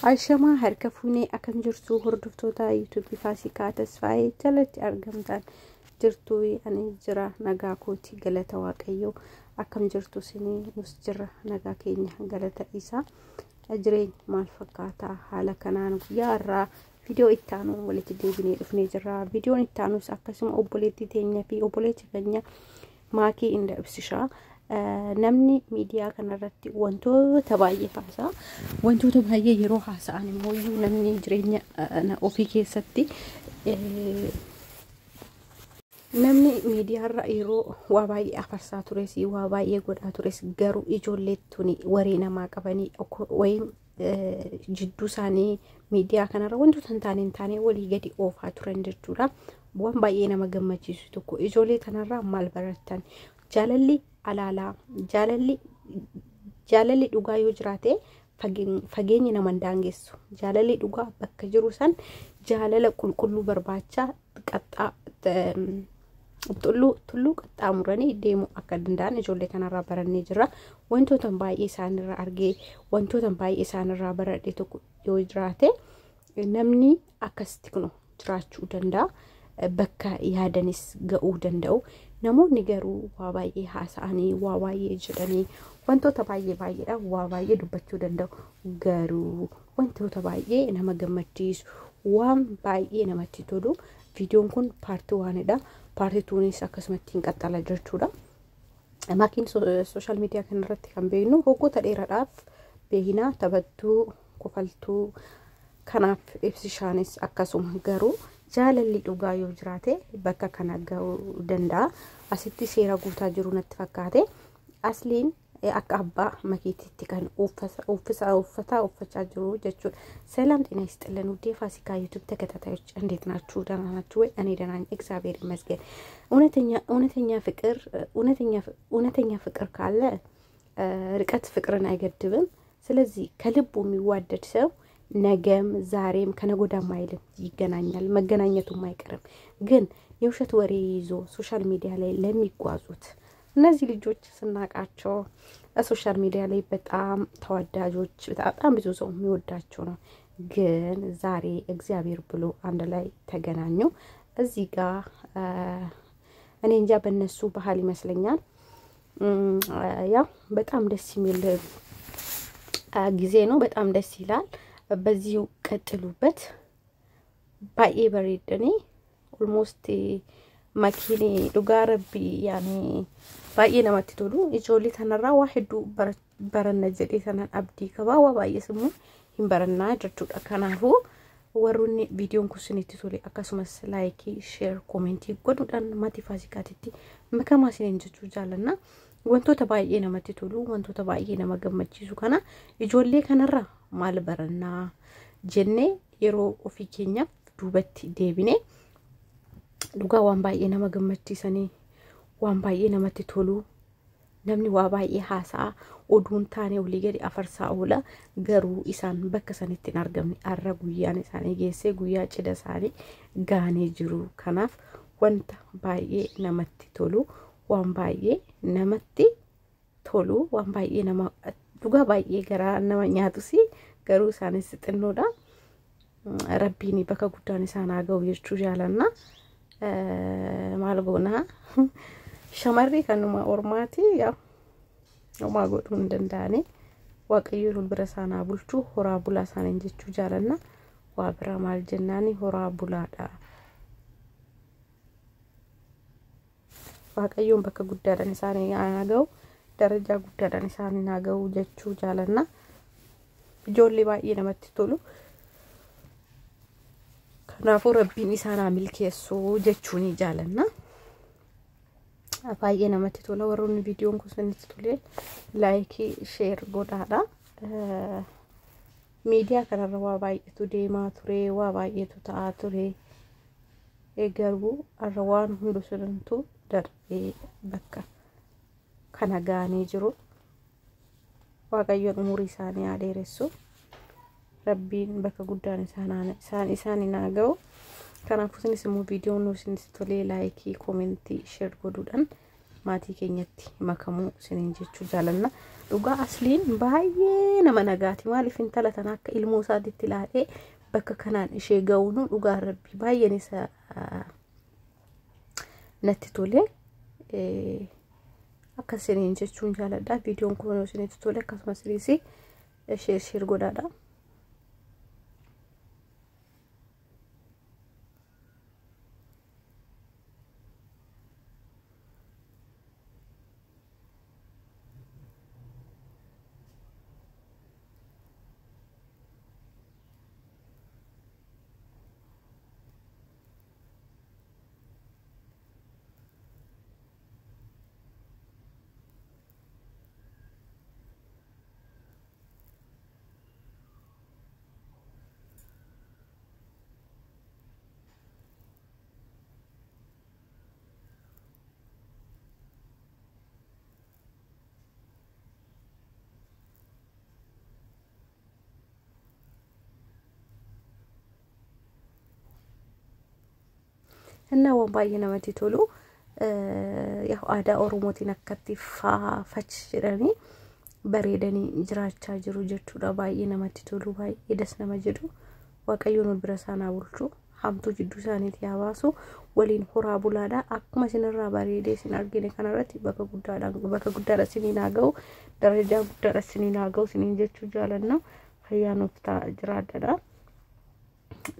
Ashama harka fuunee akkam jirtu hordoftoota YouTube Faasikaa Tasfaayee jalatti argamtan jirtu ani jira nagaa kooti galata waaqayyoo akkam jirtu sinii nus jira nagaa keenya galata isaa ajreen maal fakkaata haala kanaan guyyaa irraa video ittaanu walitti deebinee dhufnee jirra videoon ittaanus akkasuma obboleetti teenya fi obboleetti keenya maakii inda ibsishaa namni miidiyaa kanarratti wantoota baay'ee haasaa wantoota baay'ee yeroo haasa'an immoo namni jireenya ofii keessatti namni miidiyaarra yeroo waa baay'ee afarsaa tures waa baay'ee godhaa tures garuu ijoolleettuni waree namaa qabanii wayim jidduu isaanii miidiyaa kanarra wantoota hin taane walii gadi oofaa turan jechuudha waan baay'ee nama gammachiisu tokko ijoollee kanarraa maal barattan jaalalli alala jaalalli dhugaa yoo jiraate fageenyi nama daangessu jaalalli dhugaa bakka jiru san jaalala qulqulluu barbaacha qaxxaa tullu qaxxaamuranii deemu akka danda'an ijoollee kanarraa barannee jira wantoota baay'ee isaanirraa argee wantoota baay'ee isaanirraa baradhee tokko yoo jiraate namni akkasitti kuno jiraachuu danda'a bakka yaadanis ga'uu danda'u namoonni garuu waa baay'ee haasa'anii waa baay'ee jedhanii wantoota baay'eedha waa baay'ee dubbachuu danda'u garuu wantoota baay'ee nama gammachiisu waan baay'ee namatti tolu videoon kun paartii 1dha paartii 2nis akkasumatti hin qaxxala jechuudha maakiin social media kanarratti kan beeknu hoggoota dheeraadhaaf beekina taphattuu kofaltuu kanaaf ibsishaanis akkasuma garuu jaalalli dhugaa yoo jiraate bakka kana ga'uu danda'a asitti seera guutaa jiru natti fakkaate asliin akka abbaa makiititti kan uffachaa jiru jechuudha ሰላም ጤና ይስጥልን ውዴ ፋሲካ ዩቲዩብ ተከታታዮች እንዴት ናችሁ ደህና ናችሁ ወይ እኔ ደህና ነኝ እግዚአብሔር ይመስገን እውነተኛ ፍቅር ካለ ርቀት ፍቅርን አይገድብም ስለዚህ ከልቡ የሚዋደድ ሰው ነገም ዛሬም ከነጎዳም አይልም ይገናኛል መገናኘቱም አይቀርም ግን የውሸት ወሬ ይዞ ሶሻል ሚዲያ ላይ ለሚጓዙት እነዚህ ልጆች ስናቃቸው ሶሻል ሚዲያ ላይ በጣም ተወዳጆች በጣም ብዙ ሰው የሚወዳቸው ነው ግን ዛሬ እግዚአብሔር ብሎ አንድ ላይ ተገናኙ እዚህ ጋር እኔ እንጃ በእነሱ ባህል ይመስለኛል ያ በጣም ደስ የሚል ጊዜ ነው በጣም ደስ ይላል በዚሁ ቀጥሉበት ባይ በሬድኔ ኦልሞስት ማኪኒ ዱጋረቢ ያኔ ባይ ነማት ተሉ ኢጆሊ ተነራ ዋህዱ በረነ ጀዴ ተናን አብዲ ከባዋ ባይ ስሙ ይንበረና ጀቱ ከናፉ ወሩኒ ቪዲዮን ኩስኒት ቶሊ አካሱመስ ላይክ ሼር ኮሜንት ይጎዱዳን ማቲ ፋሲካቲቲ መከማሲን ጀቱ ጃለና wantoota baay'ee namatti tolu wantoota baay'ee nama gammachiisu kana ijoollee kanarra maal barannaa jennee yeroo ofii keenyaaf duubatti deebine dhugaa waan baay'ee nama gammachiisanii waan baay'ee namatti tolu namni waa baay'ee haasaa oduun taane olii gadi afarsaa oola garuu isaan bakka sanitti hin argamne arra guyyaan isaanii geessee guyyaa cidha isaanii gaanee jiru kanaaf wanta baay'ee namatti tolu waan baay'ee namatti tolu waan baay'ee nama dhugaa baay'ee garaa nama nyaatusi garuu isaanis xinnoodha rabbiin bakka guddaan isaan haaga'u jechuu jaalanna maal goona shamarri kanuma ormaati yaa oma godhuu hin danda'ani waaqayyo bira isaanaa bulchuu horaa bulaa isaaniin jechuu jaalanna waa bira maal jennaani horaa bulaadha waaqayyoon bakka guddaadhaan isaanii naaga'u darajaa guddaadhaan isaanii naaga'u jechuu jaalanna ijoollee baay'ee namatti tolu kanaafuu rabbiin isaanaa milkeessu jechuuni jaalanna baay'ee namatti tola warroonni viidiyoon kun sinitti tole laayikii sheer godhaadha miidiyaa kanarra waa baay'eetu deemaa ture waa baay'eetu ta'aa ture garuu arra waan hundu suntu darbee bakka kana gaanii jiru waaqayyoon umurii isaanii adeeressu rabbiin bakka guddaan isaanii naaga'u kanaafuu isinis immoo viidiyoon nu isinitti tolee laayikii koomentii sheer godhuudhaan maatii keenyatti makamuu isiniin jechuu jaalanna dhugaa asliin baay'ee nama nagaati maaliif intala tan akka ilmoo isaatti ilaalee bakka kanaan ishee ga'uun dhugaa rabbi baay'een isa natti tole akkasiin jechuun jaaladha viidiyoon kun yoo isinitti tole akkasumas share godhaadha. እና ወባዬ ነመቲ ቶሎ ያው አዳ ኦሮሞቲን አከቲ ፋፈች ጅረኒ በሬደኒ ጅራቻ ጅሩ ጀቹዳ ባዬ ነመቲ ቶሎ ባዬ ደስ ነመጀዱ ወቀዩን ብረሳና ቡልቹ ሀምቱ ጅዱ ሳኔት ያባሱ ወሊን ሆራ ቡላዳ አኩማ ሲነራ ባሬዴ ሲናርገኔ ከናረት በከ ጉዳዳ ሲኒናገው ደረጃ ጉዳዳ ሲኒናገው ሲኒንጀቹ ጃለና ፈያኖፍታ ጅራደዳ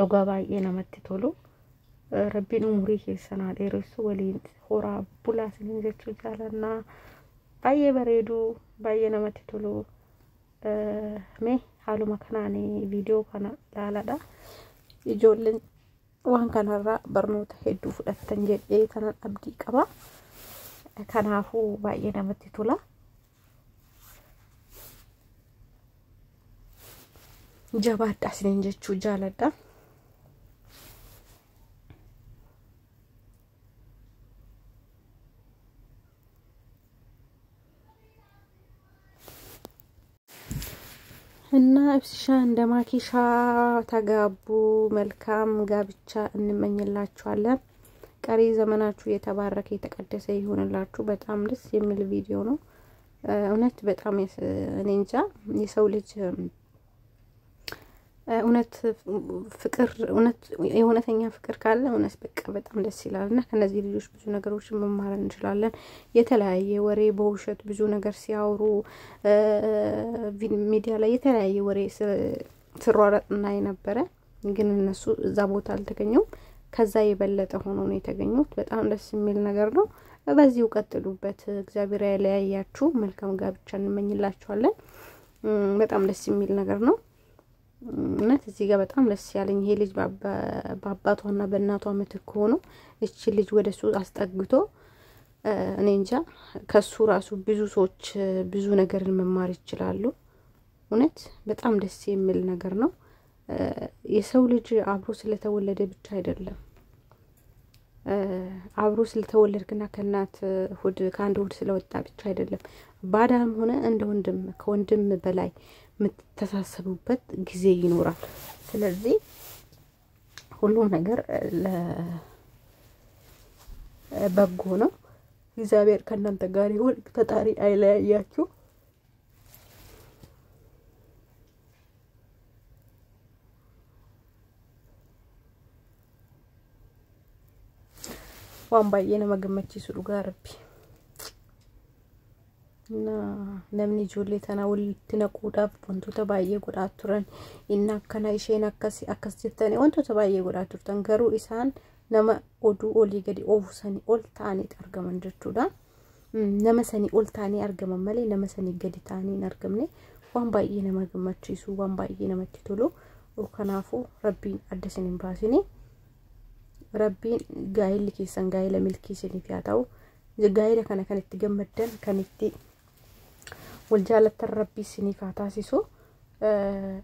ሎጋ ባዬ ነመቲ ቶሎ ربي نمري كيسنا ديرسو ولين خورا بولا سنجتو جالنا باي بريدو باي نمتي تولو مي حالو مكاناني فيديو كان لا دا يجولن وان كان را برنوت هدو فدتنجي كان ابدي قبا كان عفو باي نمتي تولا جبات سنجتو جالدا እና እብስሻ እንደማኪሻ ተጋቡ መልካም ጋብቻ እንመኝላችኋለን ቀሪ ዘመናችሁ የተባረከ የተቀደሰ ይሁንላችሁ በጣም ደስ የሚል ቪዲዮ ነው እውነት በጣም እኔ እንጃ የሰው ልጅ እውነት ፍቅር እውነት የሆነተኛ ፍቅር ካለ እውነት በቃ በጣም ደስ ይላልና ከነዚህ ልጆች ብዙ ነገሮችን መማር እንችላለን የተለያየ ወሬ በውሸት ብዙ ነገር ሲያወሩ ሚዲያ ላይ የተለያየ ወሬ ስሯሯጥና የነበረ ግን እነሱ እዛ ቦታ አልተገኙም ከዛ የበለጠ ሆኖ ነው የተገኙት በጣም ደስ የሚል ነገር ነው በዚሁ ቀጥሉበት እግዚአብሔር ያለያያችሁ መልካም ጋብቻ እንመኝላችኋለን በጣም ደስ የሚል ነገር ነው እነት እዚህ ጋር በጣም ደስ ያለኝ ይሄ ልጅ በአባቷና በእናቷ ምትክ ሆኖ እቺ ልጅ ወደሱ አስጠግቶ እኔ እንጃ ከሱ ራሱ ብዙ ሰዎች ብዙ ነገርን መማር ይችላሉ እውነት በጣም ደስ የሚል ነገር ነው የሰው ልጅ አብሮ ስለተወለደ ብቻ አይደለም አብሮ ስለተወለድክና ከናት ሆድ ካንድ ሆድ ስለወጣ ብቻ አይደለም ባዳም ሆነ እንደ ወንድም ከወንድም በላይ ምትተሳሰቡበት ጊዜ ይኖራል ስለዚህ ሁሉ ነገር ለበጎ ነው እግዚአብሔር ከናንተ ጋር ይሁን ፈጣሪ አይለያያችሁ ዋምባዬ ነው መገመቺ ሱሩ ጋር ረቢ እና namni ijoollee tana walitti naquudhaaf wantoota baay'ee godhaa turan inni akkana isheen akkas jettanii wantoota baay'ee godhaa turtan garuu isaan nama oduu olii gadi oofusanii ol ta'anii argaman jechuudha nama sanii ol ta'anii argaman malee nama sanii gadi ta'anii hin argamne waan baay'ee nama gammachiisu waan baay'ee namatti tolu kanaafuu rabbiin adda isin hin baasini rabbiin gaa'illi keessan gaa'ila milkii isiniif yaa ta'u gaa'ila kana kan itti gammaddan kan itti والجالة الربي سني فاتاسيسو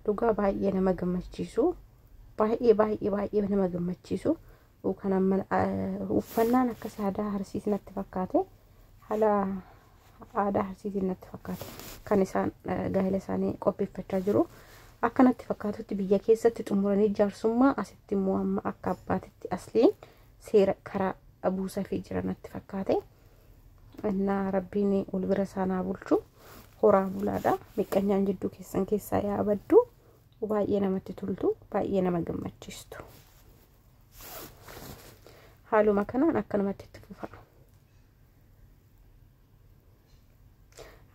دوغا باي نما غمچيسو باي نما غمچيسو وكان من وفنان كسادا هرسيت نتفكاته حلا عاده هرسيت نتفكاته كانسان غايلساني قوبي فتاجرو اكنت تفكاتو تبيا كيسه تطمرني جارسوما اسيت موام اكاباتي اصلين سير كرا ابو سفي جرا نتفكاته እና ረቢኒ ወልብረሳና ቡልቹ horaan bulaadha miqqanyaan jidduu keessan keessaa yaabaddu baay'ee namatti toltu baay'ee nama gammachiistu haaluma kanaan akkanumatti itti fufa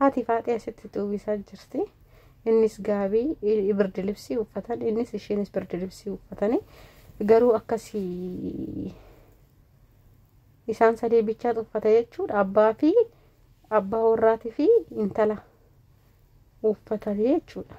haati Faaxee asitti xuubisaa jirti innis gaabii birdi libsii uffatan innis isheenis birdi libsii uffatanii garuu akkasii isaan sadii bichaa uffata jechuudha abbaa warraatii fi intala uffatanii jechuudha